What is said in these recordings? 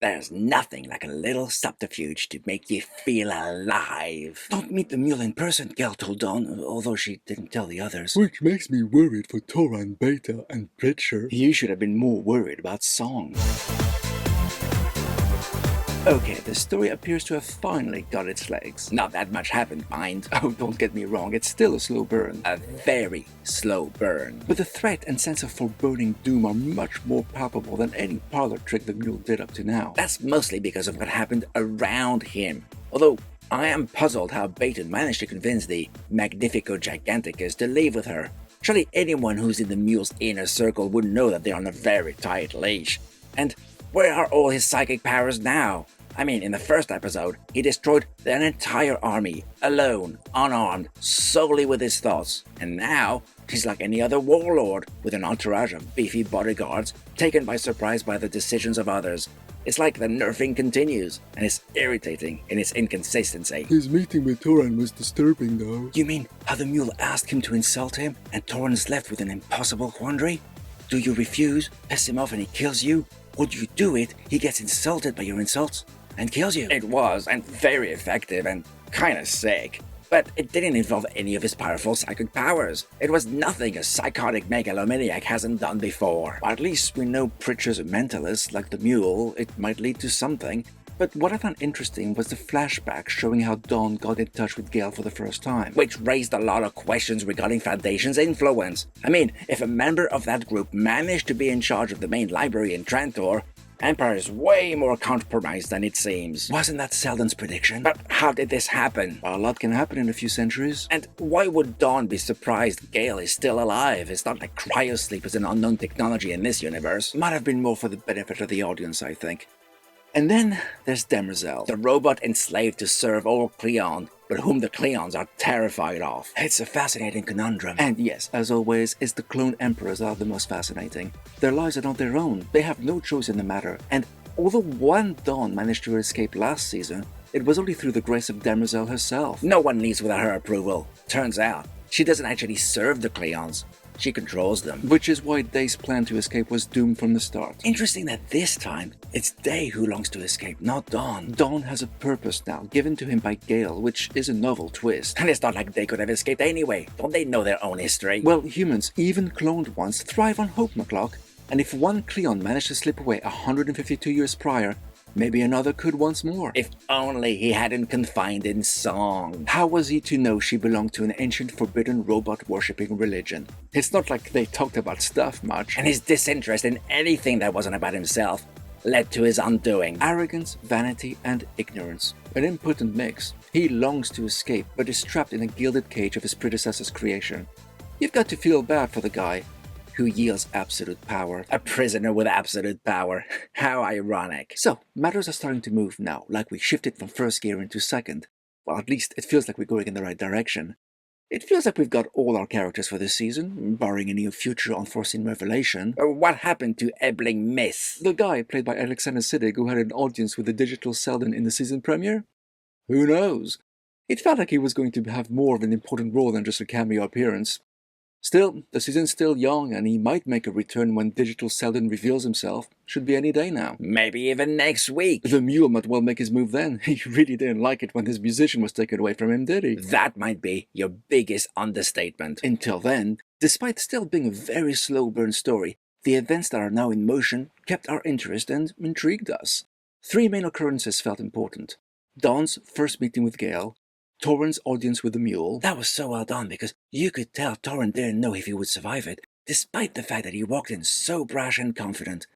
There's nothing like a little subterfuge to make you feel alive. Don't meet the mule in person, Gal told Dawn, although she didn't tell the others. Which makes me worried for Toran, Beta, and Pritcher. You should have been more worried about Song. Okay, the story appears to have finally got its legs. Not that much happened, mind. Oh, don't get me wrong, it's still a slow burn. A very slow burn. But the threat and sense of foreboding doom are much more palpable than any parlor trick the mule did up to now. That's mostly because of what happened around him. Although, I am puzzled how Beta managed to convince the Magnifico Giganticus to leave with her. Surely anyone who's in the mule's inner circle would know that they're on a very tight leash. And where are all his psychic powers now? I mean, in the first episode, he destroyed an entire army, alone, unarmed, solely with his thoughts. And now, he's like any other warlord, with an entourage of beefy bodyguards, taken by surprise by the decisions of others. It's like the nerfing continues, and it's irritating in its inconsistency. His meeting with Toran was disturbing, though. You mean how the mule asked him to insult him, and Toran's left with an impossible quandary? Do you refuse, piss him off and he kills you? Or do you do it, he gets insulted by your insults, and kills you? It was, and very effective, and kinda sick. But it didn't involve any of his powerful psychic powers. It was nothing a psychotic megalomaniac hasn't done before. Or at least we know Pritcher's a mentalist, like the mule. It might lead to something. But what I found interesting was the flashback showing how Dawn got in touch with Gale for the first time, which raised a lot of questions regarding Foundation's influence. I mean, if a member of that group managed to be in charge of the main library in Trantor, Empire is way more compromised than it seems. Wasn't that Selden's prediction? But how did this happen? A lot can happen in a few centuries. And why would Dawn be surprised Gale is still alive? It's not like cryosleep is an unknown technology in this universe. Might have been more for the benefit of the audience, I think. And then there's Demerzel, the robot enslaved to serve all Cleon, but whom the Cleons are terrified of. It's a fascinating conundrum. And yes, as always, it's the clone emperors that are the most fascinating. Their lives are not their own, they have no choice in the matter, and although one Dawn managed to escape last season, it was only through the grace of Demerzel herself. No one leaves without her approval. Turns out, she doesn't actually serve the Cleons. She controls them. Which is why Day's plan to escape was doomed from the start. Interesting that this time, it's Day who longs to escape, not Dawn. Dawn has a purpose now, given to him by Gale, which is a novel twist. And it's not like they could have escaped anyway. Don't they know their own history? Well, humans, even cloned ones, thrive on hope, McCluck. And if one Cleon managed to slip away 152 years prior, maybe another could once more. If only he hadn't confined in song. How was he to know she belonged to an ancient forbidden robot-worshipping religion? It's not like they talked about stuff much. And his disinterest in anything that wasn't about himself led to his undoing. Arrogance, vanity, and ignorance. An impotent mix. He longs to escape, but is trapped in a gilded cage of his predecessor's creation. You've got to feel bad for the guy who yields absolute power. A prisoner with absolute power. How ironic. So, matters are starting to move now, like we shifted from first gear into second. Well, at least it feels like we're going in the right direction. It feels like we've got all our characters for this season, barring any future unforeseen revelation. What happened to Ebling Miss? The guy played by Alexander Siddig who had an audience with the digital Selden in the season premiere? Who knows? It felt like he was going to have more of an important role than just a cameo appearance. Still, the season's still young, and he might make a return when Digital Selden reveals himself. Should be any day now. Maybe even next week. The mule might well make his move then. He really didn't like it when his musician was taken away from him, did he? That might be your biggest understatement. Until then, despite still being a very slow burn story, the events that are now in motion kept our interest and intrigued us. 3 main occurrences felt important. Dawn's first meeting with Gale, Torrent's audience with the mule. That was so well done because you could tell Torrent didn't know if he would survive it, despite the fact that he walked in so brash and confident.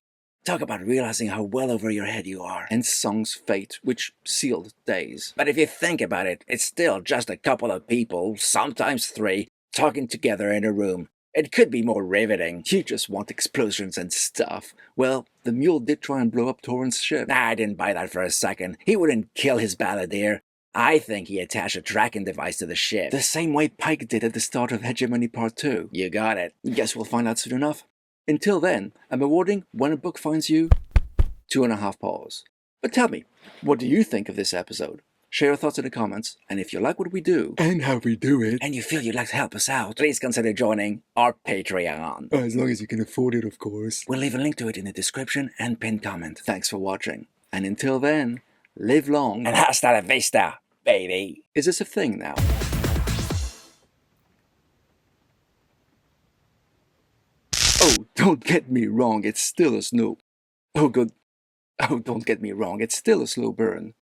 Talk about realizing how well over your head you are. And Song's fate, which sealed Days. But if you think about it, it's still just a couple of people, sometimes 3, talking together in a room. It could be more riveting. You just want explosions and stuff. Well, the mule did try and blow up Torrent's ship. I didn't buy that for a second. He wouldn't kill his balladeer. I think he attached a tracking device to the ship. The same way Pike did at the start of Hegemony Part 2. You got it. Guess we'll find out soon enough. Until then, I'm awarding When a Book Finds You 2.5 paws. But tell me, what do you think of this episode? Share your thoughts in the comments, and if you like what we do, and how we do it, and you feel you'd like to help us out, please consider joining our Patreon. As long as you can afford it, of course. We'll leave a link to it in the description and pinned comment. Thanks for watching, And until then, live long. And hasta la vista, baby. Is this a thing now? Oh, don't get me wrong, it's still a snow. Oh, good. Oh, don't get me wrong, it's still a slow burn.